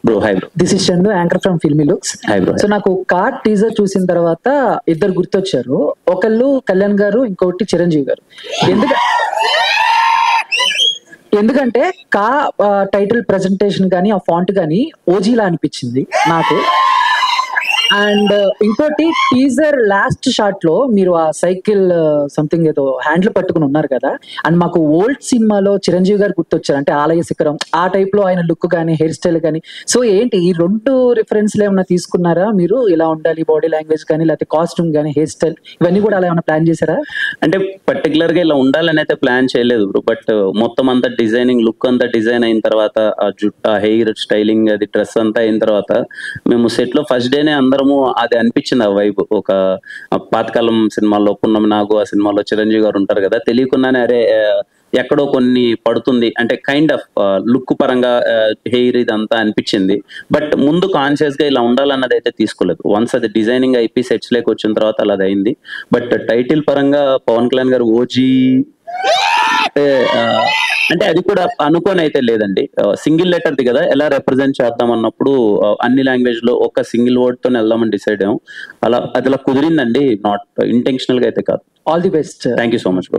Bro hi bro. This is Chandu, anchor from filmy looks. Hi bro. So నాకు card teaser చూసిన తర్వాత ఇద్దరు గుర్తొచ్చారు. ఒకళ్ళు కళ్యాణ్ గారు, ఇంకొకటి చిరంజీవి గారు. ఎందుకంటే కా టైటిల్ ప్రెజెంటేషన్ కానీ ఆ ఫాంట్ కానీ ఓజీలా అనిపించింది నాకు. అండ్ ఇంకోటి టీజర్ లాస్ట్ షాట్ లో మీరు ఆ సైకిల్ సంథింగ్ ఏదో హ్యాండిల్ పట్టుకుని ఉన్నారు కదా, అండ్ మాకు ఓల్డ్ సినిమాలో చిరంజీవి గారు గుర్తొచ్చారు. అంటే ఆలయ శిఖరం ఆ టైప్ లో ఆయన లుక్ కానీ హెయిర్ స్టైల్ కానీ. సో ఏంటి ఈ రెండు రిఫరెన్స్లు ఏమైనా తీసుకున్నారా మీరు? ఇలా ఉండాలి బాడీ లాంగ్వేజ్ కానీ, లేకపోతే కాస్ట్యూమ్ కానీ, హెయిర్ స్టైల్ ఇవన్నీ కూడా అలా ఏమైనా ప్లాన్ చేశారా? అంటే పర్టికులర్ గా ఇలా ఉండాలని అయితే ప్లాన్ చేయలేదు బ్రో. బట్ మొత్తం అంతా డిజైనింగ్, లుక్ అంతా డిజైన్ అయిన తర్వాత, ఆ జుట్టు, ఆ హెయిర్ స్టైలింగ్, అది డ్రెస్ అంతా అయిన తర్వాత మేము సెట్ లో ఫస్ట్ డేనే అందరము అది అనిపించింది. ఆ వైబ్ ఒక పాతకాలం సినిమాల్లో పున్నమి నాగు, ఆ సినిమాలో చిరంజీవి గారు ఉంటారు కదా, తెలియకుండానే అరే ఎక్కడో కొన్ని పడుతుంది అంటే కైండ్ ఆఫ్ లుక్ పరంగా హెయిర్ ఇదంతా అనిపించింది. బట్ ముందు కాన్షియస్ గా ఇలా ఉండాలన్నది అయితే తీసుకోలేదు. వన్స్ అది డిజైనింగ్ అయిపోయి సెట్స్ లేక వచ్చిన తర్వాత అలా అది అయింది. బట్ టైటిల్ పరంగా పవన్ కళ్యాణ్ గారు ఓజీ అంటే అది కూడా అనుకోని అయితే లేదండి. సింగిల్ లెటర్ది కదా, ఎలా రిప్రజెంట్ చేద్దాం అన్నప్పుడు అన్ని లాంగ్వేజ్ లో ఒక సింగిల్ వర్డ్ తో వెళ్దామని డిసైడ్ అయ్యాం. అది అలా కుదిరిందండి, నాట్ ఇంటెన్షనల్ గా అయితే కాదు. All the best. Thank you so much.